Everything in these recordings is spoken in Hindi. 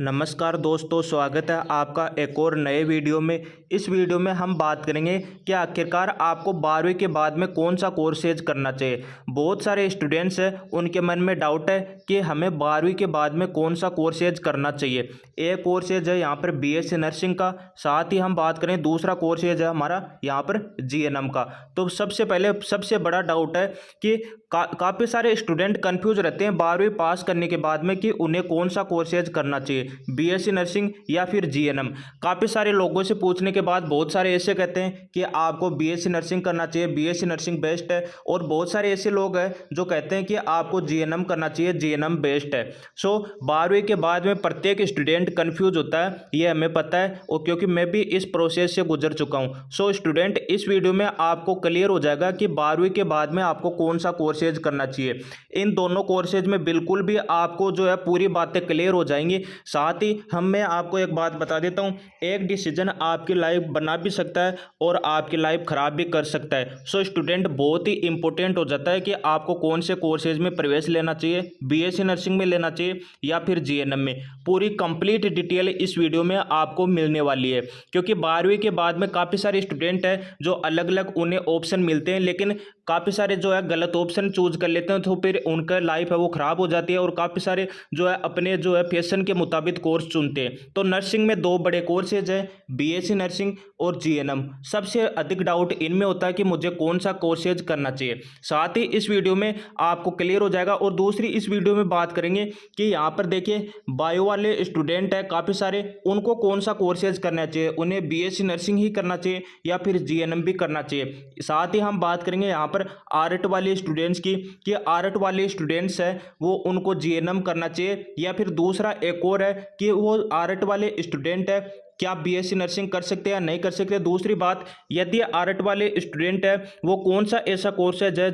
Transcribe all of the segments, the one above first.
नमस्कार दोस्तों, स्वागत है आपका एक और नए वीडियो में। इस वीडियो में हम बात करेंगे कि आखिरकार आपको 12वीं के बाद में कौन सा कोर्सेज करना चाहिए। बहुत सारे स्टूडेंट्स हैं, उनके मन में डाउट है कि हमें 12वीं के बाद में कौन सा कोर्सेज करना चाहिए। एक कोर्सेज है यहाँ पर बीएससी नर्सिंग का, साथ ही हम बात करें दूसरा कोर्सेज है हमारा यहाँ पर जीएनएम का। तो सबसे पहले सबसे बड़ा डाउट है कि काफ़ी सारे स्टूडेंट कंफ्यूज रहते हैं 12वीं पास करने के बाद में कि उन्हें कौन सा कोर्सेज करना चाहिए, बीएससी नर्सिंग या फिर जीएनएम। काफ़ी सारे लोगों से पूछने के बाद बहुत सारे ऐसे कहते हैं कि आपको बीएससी नर्सिंग करना चाहिए, बीएससी नर्सिंग बेस्ट है, और बहुत सारे ऐसे लोग हैं जो कहते हैं कि आपको जीएनएम करना चाहिए, जीएनएम बेस्ट है। सो 12वीं के बाद में प्रत्येक स्टूडेंट कंफ्यूज होता है, ये हमें पता है, और क्योंकि मैं भी इस प्रोसेस से गुजर चुका हूँ। सो स्टूडेंट, इस वीडियो में आपको क्लियर हो जाएगा कि 12वीं के बाद में आपको कौन सा कोर्सेज करना चाहिए। इन दोनों कोर्सेज में बिल्कुल भी आपको जो है पूरी बातें क्लियर हो जाएंगी। साथ ही मैं आपको एक बात बता देता हूं, एक डिसीजन आपकी लाइफ बना भी सकता है और आपकी लाइफ खराब भी कर सकता है। सो स्टूडेंट, बहुत ही इंपॉर्टेंट हो जाता है कि आपको कौन से कोर्सेज में प्रवेश लेना चाहिए, बीएससी नर्सिंग में लेना चाहिए या फिर जीएनएम में। पूरी कंप्लीट डिटेल इस वीडियो में आपको मिलने वाली है, क्योंकि 12वीं के बाद में काफ़ी सारे स्टूडेंट हैं जो अलग अलग उन्हें ऑप्शन मिलते हैं, लेकिन काफ़ी सारे जो है गलत ऑप्शन चूज कर लेते हैं, तो फिर उनका लाइफ है वो ख़राब हो जाती है, और काफ़ी सारे जो है अपने जो है फैशन के मुताबिक कोर्स चुनते हैं। तो नर्सिंग में दो बड़े कोर्सेज हैं, बीएससी नर्सिंग और जीएनएम। सबसे अधिक डाउट इनमें होता है कि मुझे कौन सा कोर्सेज करना चाहिए। साथ ही इस वीडियो में आपको क्लियर हो जाएगा। और दूसरी, इस वीडियो में बात करेंगे कि यहाँ पर देखिए बायो वाले स्टूडेंट है काफ़ी सारे, उनको कौन सा कोर्सेज करना चाहिए, उन्हें बीएससी नर्सिंग ही करना चाहिए या फिर जीएनएम भी करना चाहिए। साथ ही हम बात करेंगे यहाँ पर आर्ट वाले स्टूडेंट्स की, कि आर्ट वाले स्टूडेंट्स है वो उनको जीएनएम करना चाहिए, या फिर दूसरा एक और है कि वो आर्ट वाले स्टूडेंट है क्या बीएससी नर्सिंग कर सकते हैं या नहीं कर सकते। दूसरी बात, यदि आर्ट वाले स्टूडेंट है वो कौन सा ऐसा कोर्स है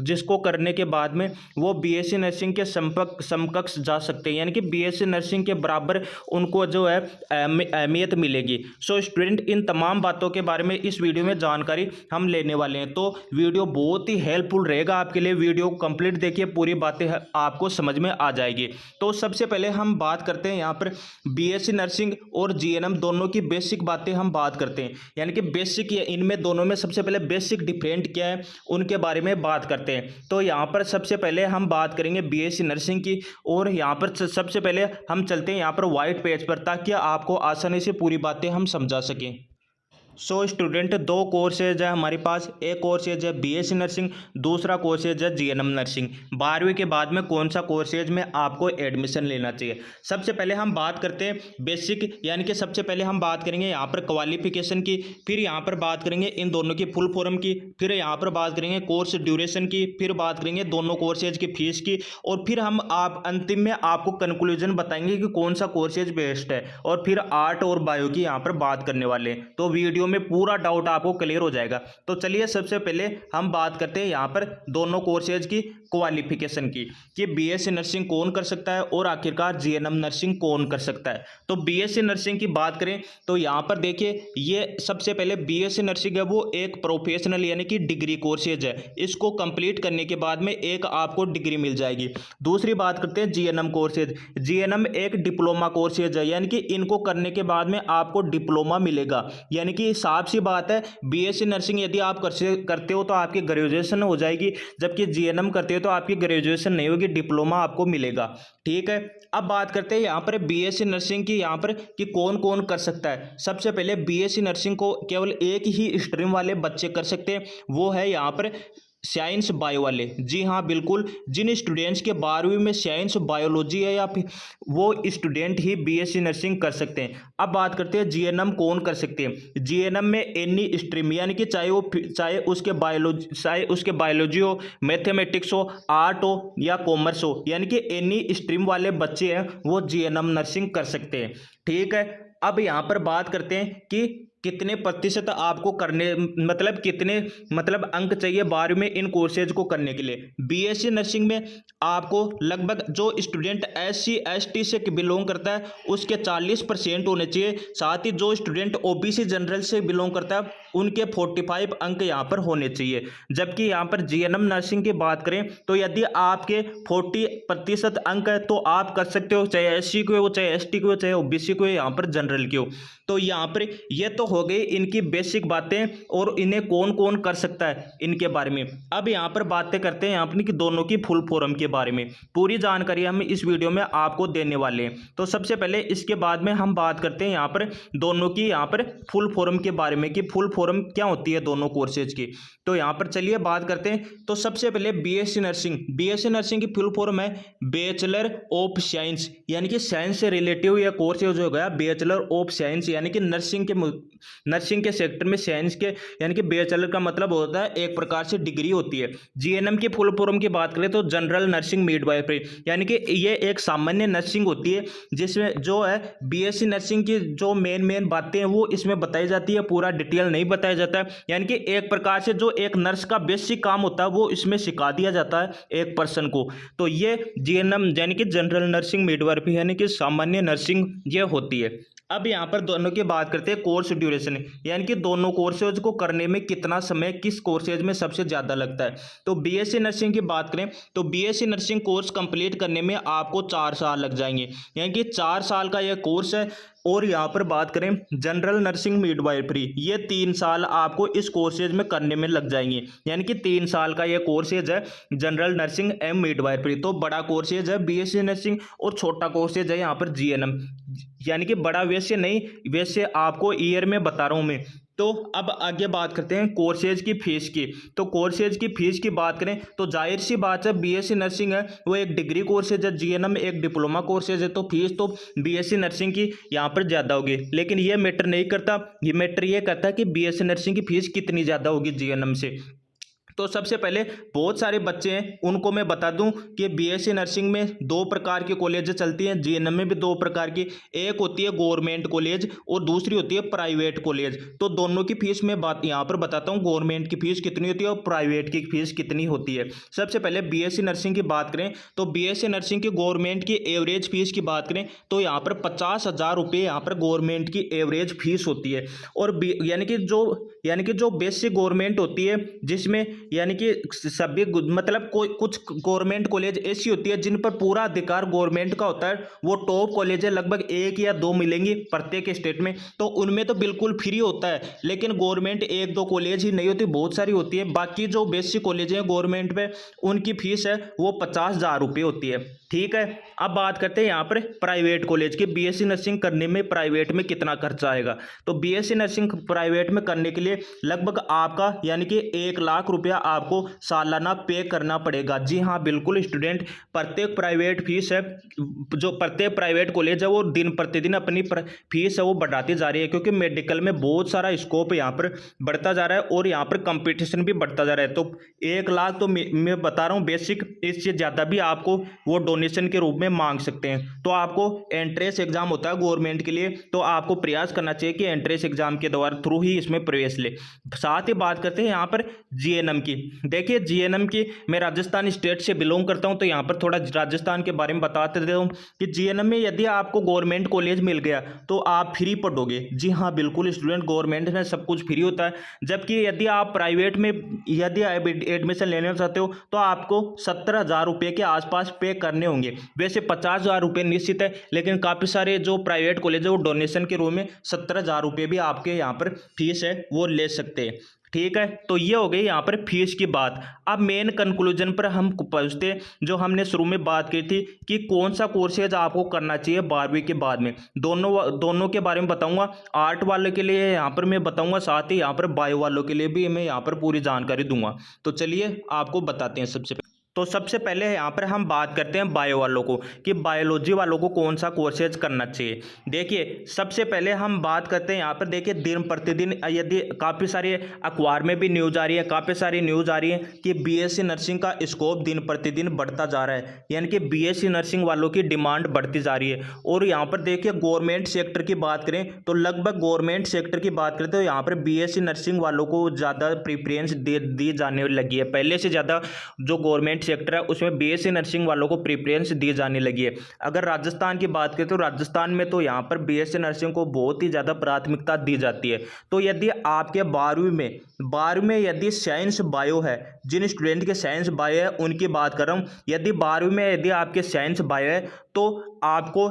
जिसको करने के बाद में वो बीएससी नर्सिंग के समकक्ष जा सकते हैं, यानी कि बीएससी नर्सिंग के बराबर उनको जो है अहमियत मिलेगी। सो स्टूडेंट, इन तमाम बातों के बारे में इस वीडियो में जानकारी हम लेने वाले हैं, तो वीडियो बहुत ही हेल्पफुल रहेगा आपके लिए। वीडियो कंप्लीट देखिए, पूरी बातें आपको समझ में आ जाएगी। तो सबसे पहले हम बात करते हैं यहाँ पर बीएससी नर्सिंग और जीएनएम दोनों की बेसिक बातें हम बात करते हैं, यानी कि बेसिक, इनमें दोनों में सबसे पहले बेसिक डिफरेंट क्या है उनके बारे में बात करते हैं। तो यहाँ पर सबसे पहले हम बात करेंगे बीएससी नर्सिंग की, और यहाँ पर सबसे पहले हम चलते हैं यहाँ पर व्हाइट पेज पर, ताकि आपको आसानी से पूरी बातें हम समझा सकें। सो स्टूडेंट, दो कोर्सेज है हमारे पास, एक कोर्सेज है बीएससी नर्सिंग, दूसरा कोर्सेज है जीएनएम नर्सिंग। 12वीं के बाद में कौन सा कोर्सेज में आपको एडमिशन लेना चाहिए। सबसे पहले हम बात करते हैं बेसिक, यानी कि सबसे पहले हम बात करेंगे यहाँ पर क्वालिफिकेशन की, फिर यहाँ पर बात करेंगे इन दोनों की फुल फॉर्म की, फिर यहाँ पर बात करेंगे कोर्स ड्यूरेशन की, फिर बात करेंगे दोनों कोर्सेज की फीस की, और फिर हम अंतिम में आपको कंक्लूजन बताएंगे कि कौन सा कोर्सेज बेस्ट है, और फिर आर्ट और बायो की यहाँ पर बात करने वाले हैं। तो वीडियो में पूरा डाउट आपको क्लियर हो जाएगा। तो चलिए सबसे पहले हम बात करते हैं यहाँ पर दोनों कोर्सेज की क्वालिफिकेशन की, कि बीएससी नर्सिंग कौन कर सकता है और आखिरकार जीएनएम नर्सिंग कौन कर सकता है। तो बीएससी नर्सिंग की बात करें तो यहाँ पर देखिए, ये सबसे पहले बीएससी नर्सिंग है वो एक प्रोफेशनल यानी कि डिग्री कोर्सेज है, इसको कंप्लीट करने के बाद में एक आपको डिग्री मिल जाएगी। दूसरी बात करते हैं जीएनएम कोर्सेज। जीएनएम एक डिप्लोमा कोर्सेज है, यानी कि इनको करने के बाद में आपको डिप्लोमा मिलेगा, यानी कि साफ सी बात है, बीएससी नर्सिंग यदि आप करते हो तो आपकी ग्रेजुएशन हो जाएगी, जबकि जीएनएम करते हो तो आपकी ग्रेजुएशन नहीं होगी, डिप्लोमा आपको मिलेगा। ठीक है, अब बात करते हैं यहाँ पर बीएससी नर्सिंग की, यहाँ पर कि कौन कौन कर सकता है। सबसे पहले बीएससी नर्सिंग को केवल एक ही स्ट्रीम वाले बच्चे कर सकते हैं, वो है यहाँ पर साइंस बायो वाले। जी हाँ, बिल्कुल, जिन स्टूडेंट्स के 12वीं में साइंस बायोलॉजी है या फिर वो स्टूडेंट ही बीएससी नर्सिंग कर सकते हैं। अब बात करते हैं जीएनएम कौन कर सकते हैं। जीएनएम में एनी स्ट्रीम, यानी कि चाहे उसके बायोलॉजी हो, मैथमेटिक्स हो, आर्ट हो या कॉमर्स हो, यानी कि एनी स्ट्रीम वाले बच्चे हैं वो जीएनएम नर्सिंग कर सकते हैं। ठीक है, अब यहाँ पर बात करते हैं कि कितने प्रतिशत आपको करने मतलब कितने मतलब अंक चाहिए 12वीं में इन कोर्सेज को करने के लिए। बीएससी नर्सिंग में आपको लगभग जो स्टूडेंट SC ST से बिलोंग करता है उसके 40% होने चाहिए। साथ ही जो स्टूडेंट OBC जनरल से बिलोंग करता है उनके 45 अंक यहाँ पर होने चाहिए। जबकि यहाँ पर GNM नर्सिंग की बात करें तो यदि आपके 40% अंक है तो आप कर सकते हो, चाहे SC को हो, चाहे ST को हो, चाहे OBC को हो, यहाँ पर जनरल की हो। तो यहाँ पर ये तो हो गई इनकी बेसिक बातें और इन्हें कौन कौन कर सकता है इनके बारे में। अब यहाँ पर बातें करते हैं यहाँ पर कि दोनों की फुल फॉर्म के बारे में। पूरी जानकारी हम इस वीडियो में आपको देने वाले हैं। तो सबसे पहले इसके बाद में हम बात करते हैं यहाँ पर दोनों की यहाँ पर फुल फॉर्म के बारे में कि फुल फॉर्म क्या होती है दोनों कोर्सेज की। तो यहाँ पर चलिए बात करते हैं। तो सबसे पहले बीएससी नर्सिंग की फुल फॉर्म है बैचलर ऑफ साइंस, यानी कि साइंस से रिलेटिव यह कोर्स हो गया बैचलर ऑफ साइंस, यानी कि नर्सिंग के सेक्टर में साइंस के, यानी कि बैचलर का मतलब होता है एक प्रकार से डिग्री होती है। जीएनएम की फुल फॉर्म की बात करें तो जनरल नर्सिंग मिडवाइफरी, यानी कि ये एक सामान्य नर्सिंग होती है जिसमें जो है बीएससी नर्सिंग की जो मेन बातें हैं वो इसमें बताई जाती है, पूरा डिटेल नहीं बताया जाता है। यानी कि एक प्रकार से जो एक नर्स का बेसिक काम होता है वो इसमें सिखा दिया जाता है एक पर्सन को। तो ये जीएनएम यानी कि जनरल नर्सिंग मिडवाइफरी यानी कि सामान्य नर्सिंग ये होती है। अब यहाँ पर दोनों की बात करते हैं कोर्स ड्यूरेशन, यानी कि दोनों कोर्सेज को करने में कितना समय किस कोर्सेज में सबसे ज़्यादा लगता है। तो बीएससी नर्सिंग की बात करें तो बीएससी नर्सिंग कोर्स कंप्लीट करने में आपको 4 साल लग जाएंगे, यानी कि 4 साल का यह कोर्स है। और यहाँ पर बात करें जनरल नर्सिंग मिडवाइफरी, ये 3 साल आपको इस कोर्सेज में करने में लग जाएंगे, यानी कि 3 साल का ये कोर्सेज है जनरल नर्सिंग एम मिडवाइफरी। तो बड़ा कोर्सेज है बीएससी नर्सिंग और छोटा कोर्सेज है यहाँ पर जीएनएम, यानी कि बड़ा वैसे नहीं, वैसे आपको ईयर में बता रहा हूँ मैं। तो अब आगे बात करते हैं कोर्सेज की फीस की। तो कोर्सेज की फीस की बात करें तो जाहिर सी बात है बीएससी नर्सिंग है वो एक डिग्री कोर्सेज है, जीएनएम एक डिप्लोमा कोर्सेज है, तो फीस तो बीएससी नर्सिंग की यहाँ पर ज़्यादा होगी। लेकिन ये मैटर नहीं करता, ये मैटर ये करता है कि बीएससी नर्सिंग की फीस कितनी ज़्यादा होगी जीएनएम से। तो सबसे पहले बहुत सारे बच्चे हैं उनको मैं बता दूं कि बीएससी नर्सिंग में 2 प्रकार की कॉलेजें चलती हैं, जीएनएम में भी 2 प्रकार की, एक होती है गवर्नमेंट कॉलेज और दूसरी होती है प्राइवेट कॉलेज। तो दोनों की फीस मैं बात यहाँ पर बताता हूँ, गवर्नमेंट की फीस कितनी होती है और प्राइवेट की फीस कितनी होती है। सबसे पहले बीएससी नर्सिंग की बात करें तो बीएससी नर्सिंग की गवर्नमेंट की एवरेज फीस की बात करें तो यहाँ पर 50,000 रुपये यहाँ पर गवर्नमेंट की एवरेज फीस होती है। और यानी कि जो बेसिक गवर्नमेंट होती है जिसमें यानी कि सभी मतलब कोई कुछ गवर्नमेंट कॉलेज ऐसी होती है जिन पर पूरा अधिकार गवर्नमेंट का होता है, वो टॉप कॉलेज है, लगभग 1 या 2 मिलेंगी प्रत्येक स्टेट में, तो उनमें तो बिल्कुल फ्री होता है। लेकिन गवर्नमेंट 1-2 कॉलेज ही नहीं होती, बहुत सारी होती है। बाकी जो बेसिक कॉलेज हैं गवर्नमेंट में उनकी फीस है वो 50,000 रुपये होती है। ठीक है, अब बात करते हैं यहाँ पर प्राइवेट कॉलेज की। बीएससी नर्सिंग करने में प्राइवेट में कितना खर्चा आएगा। तो बीएससी नर्सिंग प्राइवेट में करने के लिए लगभग आपका यानी कि 1 लाख रुपया आपको सालाना पे करना पड़ेगा। जी हाँ बिल्कुल स्टूडेंट, प्रत्येक प्राइवेट फीस है, जो प्रत्येक प्राइवेट कॉलेज है वो दिन प्रतिदिन अपनी फीस है वो बढ़ाती जा रही है, क्योंकि मेडिकल में बहुत सारा स्कोप यहाँ पर बढ़ता जा रहा है और यहाँ पर कंपटीशन भी बढ़ता जा रहा है। तो 1 लाख तो मैं बता रहा हूँ बेसिक, इससे ज़्यादा भी आपको वो डोनेशन के रूप में मांग सकते हैं। तो आपको एंट्रेंस एग्जाम होता है गवर्नमेंट के लिए, तो आपको प्रयास करना चाहिए कि एंट्रेंस एग्जाम के द्वारा थ्रू ही इसमें प्रवेश ले। साथ ही बात करते हैं यहाँ पर जीएनएम की। देखिए जीएनएम की, मैं राजस्थान स्टेट से बिलोंग करता हूँ तो यहाँ पर थोड़ा राजस्थान के बारे में बताते देता हूँ कि जीएनएम में यदि आपको गवर्नमेंट कॉलेज मिल गया तो आप फ्री पढ़ोगे। जी हाँ बिल्कुल स्टूडेंट, गवर्नमेंट में सब कुछ फ्री होता है। जबकि यदि आप प्राइवेट में यदि एडमिशन लेना चाहते हो तो आपको 17,000 रुपये के आसपास पे करने होंगे। वैसे 50,000 रुपये निश्चित है, लेकिन काफ़ी सारे जो प्राइवेट कॉलेज है वो डोनेशन के रूप में 17,000 रुपये भी आपके यहाँ पर फीस है वो ले सकते हैं। ठीक है, तो ये हो गई यहाँ पर फीस की बात। अब मेन कंक्लूजन पर हम पहुँचते हैं, जो हमने शुरू में बात की थी कि कौन सा कोर्सेज आपको करना चाहिए 12वीं के बाद में। दोनों के बारे में बताऊंगा। आर्ट वाले के लिए यहाँ पर मैं बताऊंगा, साथ ही यहाँ पर बायो वालों के लिए भी मैं यहाँ पर पूरी जानकारी दूंगा। तो चलिए आपको बताते हैं। सबसे तो सबसे पहले यहाँ पर हम बात करते हैं बायो वालों को कि बायोलॉजी वालों को कौन सा कोर्सेज करना चाहिए। देखिए सबसे पहले हम बात करते हैं यहाँ पर, देखिए दिन प्रतिदिन यदि काफ़ी सारे अखबार में भी न्यूज़ आ रही है, काफ़ी सारी न्यूज़ आ रही है कि बीएससी नर्सिंग का स्कोप दिन प्रतिदिन बढ़ता जा रहा है, यानी कि बीएससी नर्सिंग वालों की डिमांड बढ़ती जा रही है। और यहाँ पर देखिए गवर्नमेंट सेक्टर की बात करें तो लगभग गवर्नमेंट सेक्टर की बात करें तो यहाँ पर बीएससी नर्सिंग वालों को ज़्यादा प्रीफरेंस दी जाने लगी है। पहले से ज़्यादा जो गवर्नमेंट सेक्टर है उसमें बीएससी नर्सिंग वालों को प्रीफरेंस दी जाने लगी है। अगर राजस्थान की बात करें तो राजस्थान में तो यहाँ पर बीएससी नर्सिंग को बहुत ही ज़्यादा प्राथमिकता दी जाती है। तो यदि आपके 12वीं में यदि साइंस बायो है, जिन स्टूडेंट के साइंस बायो है उनकी बात कर रहा हूँ, यदि 12वीं में यदि आपके साइंस बायो है तो आपको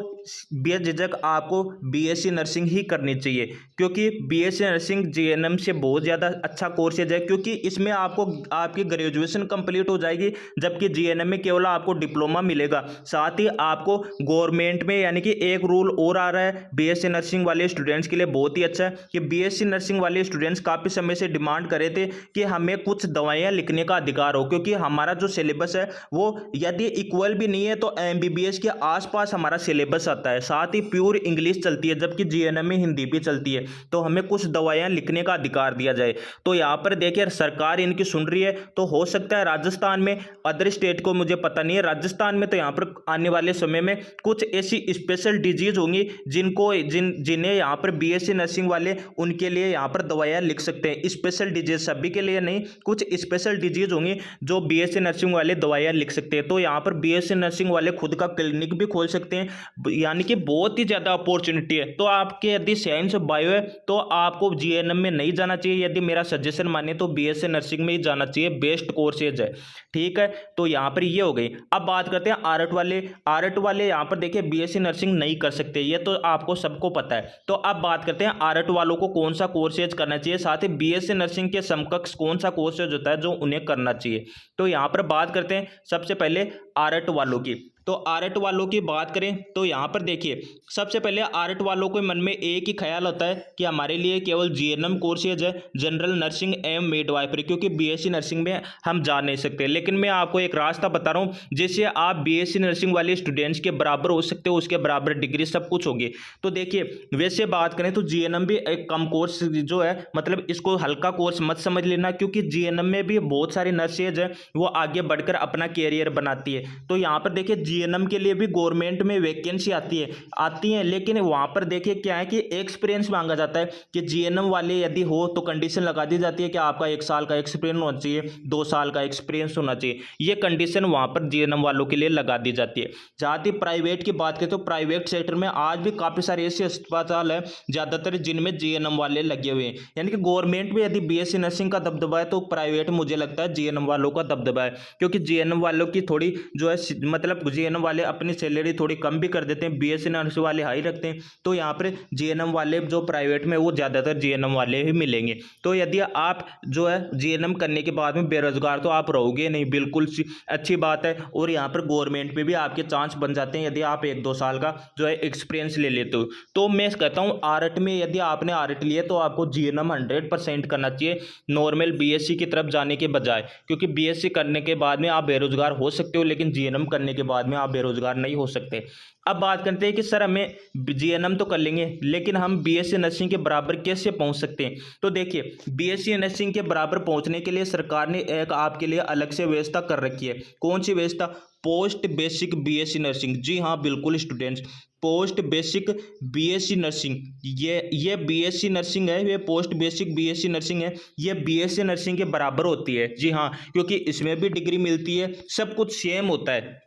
बेझिझक आपको बीएससी नर्सिंग ही करनी चाहिए, क्योंकि बीएससी नर्सिंग जीएनएम से बहुत ज़्यादा अच्छा कोर्सेज है, क्योंकि इसमें आपको आपकी ग्रेजुएशन कंप्लीट हो जाएगी, जबकि जीएनएम में केवल आपको डिप्लोमा मिलेगा। साथ ही आपको गवर्नमेंट में यानी कि एक रूल और आ रहा है बीएससी नर्सिंग वाले स्टूडेंट्स के लिए बहुत ही अच्छा है कि बीएससी नर्सिंग वाले स्टूडेंट्स काफ़ी समय से डिमांड कर रहे थे कि हमें कुछ दवाइयाँ लिखने का अधिकार हो, क्योंकि हमारा जो सिलेबस है वो यदि इक्वल भी नहीं है तो एमबीबीएस के आसपास हमारा सिलेबस आता है, साथ ही प्योर इंग्लिश चलती है, जबकि जीएनएम में हिंदी भी चलती है, तो हमें कुछ दवाइयाँ लिखने का अधिकार दिया जाए। तो यहाँ पर देखिए सरकार इनकी सुन रही है, तो हो सकता है राजस्थान में, अदर स्टेट को मुझे पता नहीं है, राजस्थान में तो यहाँ पर आने वाले समय में कुछ ऐसी स्पेशल डिजीज होंगी जिन्हें यहाँ पर बीएससी नर्सिंग वाले उनके लिए यहाँ पर दवाइयाँ लिख सकते हैं। स्पेशल डिजीज सभी के लिए नहीं, कुछ स्पेशल डिजीज होंगी जो बीएससी नर्सिंग वाले दवाइयाँ लिख सकते हैं। तो यहाँ पर बीएससी नर्सिंग वाले खुद का क्लिनिक भी खोल सकते हैं, यानी कि बहुत ही ज़्यादा अपॉर्चुनिटी है। तो आपके यदि साइंस बायो है तो आपको जीएनएम में नहीं जाना चाहिए, यदि मेरा सजेशन माने तो बीएससी नर्सिंग में ही जाना चाहिए, बेस्ट कोर्सेज है। ठीक है, तो यहाँ पर ये हो गई। अब बात करते हैं आर्ट वाले यहाँ पर देखिए बीएससी नर्सिंग नहीं कर सकते, ये तो आपको सबको पता है। तो अब बात करते हैं आर्ट वालों को कौन सा कोर्सेज करना चाहिए, साथ ही बीएससी नर्सिंग के समकक्ष कौन सा कोर्सेज होता है जो उन्हें करना चाहिए। तो यहाँ पर बात करते हैं सबसे पहले आर्ट वालों की। तो आर्ट वालों की बात करें तो यहाँ पर देखिए सबसे पहले आर्ट वालों के मन में एक ही ख्याल होता है कि हमारे लिए केवल जीएनएम कोर्सेज है, जनरल नर्सिंग एवं मिडवाइफरी, क्योंकि बीएससी नर्सिंग में हम जा नहीं सकते। लेकिन मैं आपको एक रास्ता बता रहा हूँ जिससे आप बीएससी नर्सिंग वाले स्टूडेंट्स के बराबर हो सकते हो, उसके बराबर डिग्री सब कुछ होगी। तो देखिए वैसे बात करें तो जीएनएम भी एक कम कोर्स जो है, मतलब इसको हल्का कोर्स मत समझ लेना, क्योंकि जीएनएम में भी बहुत सारी नर्सेज है वो आगे बढ़कर अपना कैरियर बनाती है। तो यहाँ पर देखिए जीएनएम के लिए भी गवर्नमेंट में वैकेंसी आती है, लेकिन वहाँ पर देखिए क्या है कि एक्सपीरियंस मांगा जाता है कि जीएनएम वाले यदि हो तो कंडीशन लगा दी जाती है कि आपका 1 साल का एक्सपीरियंस होना चाहिए, 2 साल का एक्सपीरियंस होना चाहिए, ये कंडीशन वहाँ पर जीएनएम वालों के लिए लगा दी जाती है। जहाँ तक प्राइवेट की बात करें तो प्राइवेट सेक्टर में आज भी काफ़ी सारे ऐसे अस्पताल हैं ज़्यादातर जिनमें जीएनएम वाले लगे हुए हैं, यानी कि गवर्नमेंट में यदि बीएससी नर्सिंग का दबदबा है तो प्राइवेट मुझे लगता है जीएनएम वालों का दबदबा है, क्योंकि जीएनएम वालों की थोड़ी जो है मतलब जीएनएम वाले अपनी सैलरी थोड़ी कम भी कर देते हैं, बीएससी नर्स वाले हाई रखते हैं। तो यहाँ पर जीएनएम वाले जो प्राइवेट में वो ज़्यादातर जीएनएम वाले ही मिलेंगे। तो यदि आप जो है जीएनएम करने के बाद में बेरोजगार तो आप रहोगे नहीं, बिल्कुल अच्छी बात है। और यहाँ पर गवर्नमेंट में भी आपके चांस बन जाते हैं यदि आप 1-2 साल का जो है एक्सपीरियंस ले लेते हो। तो मैं कहता हूँ आर्ट में यदि आपने आर्ट लिया तो आपको जीएनएम 100% करना चाहिए नॉर्मल बीएससी की तरफ जाने के बजाय, क्योंकि बीएससी करने के बाद में आप बेरोजगार हो सकते हो, लेकिन जीएनएम करने के बाद में आप बेरोजगार नहीं हो सकते। अब बात करते हैं कि सर हमें जीएनएम तो कर लेंगे लेकिन हम बीएससी नर्सिंग के बराबर कैसे पहुंच सकते हैं। तो देखिए बीएससी नर्सिंग के बराबर पहुंचने के लिए सरकार ने एक आपके लिए अलग से व्यवस्था कर रखी है। कौन सी व्यवस्था? Post basic BSc nursing. जी हाँ बिल्कुल students, post basic BSc nursing, ये बीएससी नर्सिंग है, ये पोस्ट बेसिक बीएससी नर्सिंग है, ये बीएससी नर्सिंग के बराबर होती है। जी हाँ, क्योंकि इसमें भी डिग्री मिलती है, सब कुछ सेम होता है।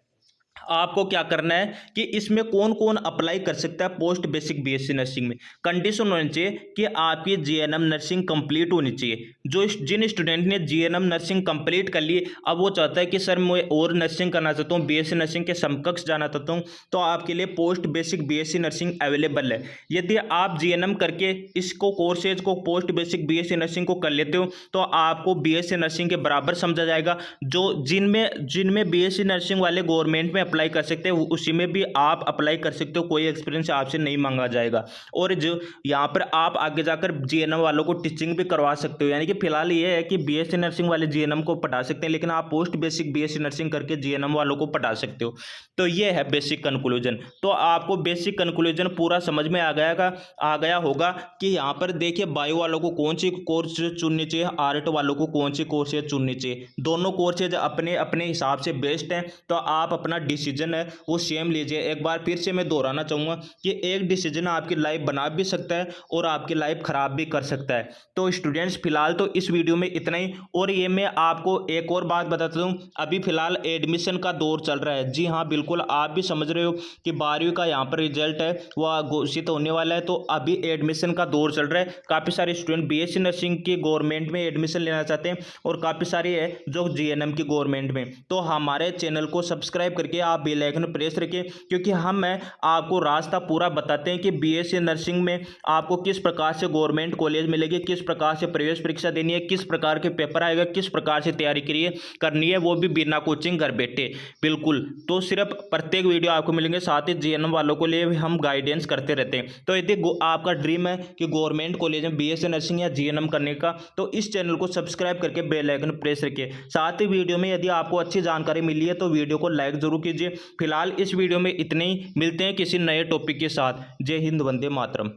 आपको क्या करना है कि इसमें कौन कौन अप्लाई कर सकता है पोस्ट बेसिक बीएससी नर्सिंग में। कंडीशन होनी चाहिए कि आपकी जीएनएम नर्सिंग कंप्लीट होनी चाहिए। जिन स्टूडेंट ने जीएनएम नर्सिंग कंप्लीट कर ली, अब वो चाहता है कि सर मैं और नर्सिंग करना चाहता हूँ, बीएससी नर्सिंग के समकक्ष जाना चाहता हूँ, तो आपके लिए post basic BSc nursing available है। यदि आप जीएनएम करके इसको कोर्सेज को पोस्ट बेसिक बीएससी नर्सिंग को कर लेते हो तो आपको बीएससी नर्सिंग के बराबर समझा जाएगा। जो जिनमें बीएससी नर्सिंग वाले गवर्नमेंट में अप्लाई कर सकते हैं, उसी में भी आप अप्लाई कर सकते हो, कोई एक्सपीरियंस आपसे नहीं मांगा जाएगा। और जो यहाँ पर आप आगे जाकर जीएनएम वालों को टीचिंग भी करवा सकते हो, यानी कि फिलहाल ये है कि बीएससी नर्सिंग वाले जीएनएम को पढ़ा सकते हैं, लेकिन आप पोस्ट बेसिक बीएससी नर्सिंग करके जीएनएम वालों को पढ़ा सकते हो। तो ये है बेसिक कंक्लूजन। तो आपको बेसिक कंक्लूजन पूरा समझ में आ गया होगा कि यहाँ पर देखिए बायो वालों को कौन सी कोर्स चुननी चाहिए, आर्ट वालों को कौन सी कोर्सेज चुननी चाहिए। दोनों कोर्सेज अपने अपने हिसाब से बेस्ट हैं, तो आप अपना डिसीजन है वो सेम लीजिए। एक बार फिर से मैं दोहराना चाहूँगा कि एक डिसीजन आपकी लाइफ बना भी सकता है और आपकी लाइफ खराब भी कर सकता है। तो स्टूडेंट्स फिलहाल तो इस वीडियो में इतना ही। और ये मैं आपको एक और बात बताता हूँ, अभी फिलहाल एडमिशन का दौर चल रहा है। जी हाँ, बिल्कुल आप भी समझ रहे हो कि 12वीं का यहाँ पर रिजल्ट है वह घोषित होने वाला है, तो अभी एडमिशन का दौर चल रहा है। काफ़ी सारे स्टूडेंट बीएससी नर्सिंग की गवर्नमेंट में एडमिशन लेना चाहते हैं और काफ़ी सारे है जो जीएनएम की गवर्नमेंट में। तो हमारे चैनल को सब्सक्राइब करके आप बेल आइकन प्रेस रखिए, क्योंकि हम आपको रास्ता पूरा बताते हैं कि बीएससी नर्सिंग में आपको किस प्रकार से गवर्नमेंट कॉलेज मिलेगी, किस प्रकार से प्रवेश परीक्षा देनी है, किस प्रकार के पेपर आएगा, किस प्रकार से तैयारी करनी है, वो भी बिना कोचिंग घर बैठे। बिल्कुल, तो सिर्फ प्रत्येक वीडियो आपको मिलेंगे, साथ ही जीएनएम वालों को लिए हम गाइडेंस करते रहते हैं। तो यदि आपका ड्रीम है कि गवर्नमेंट कॉलेज में बीएससी नर्सिंग या जीएनएम करने का, तो इस चैनल को सब्सक्राइब करके बेल आइकन प्रेस रखिए। साथ ही वीडियो में यदि आपको अच्छी जानकारी मिली है तो वीडियो को लाइक जरूर कीजिए। फिलहाल इस वीडियो में इतने ही, मिलते हैं किसी नए टॉपिक के साथ। जय हिंद, वंदे मातरम।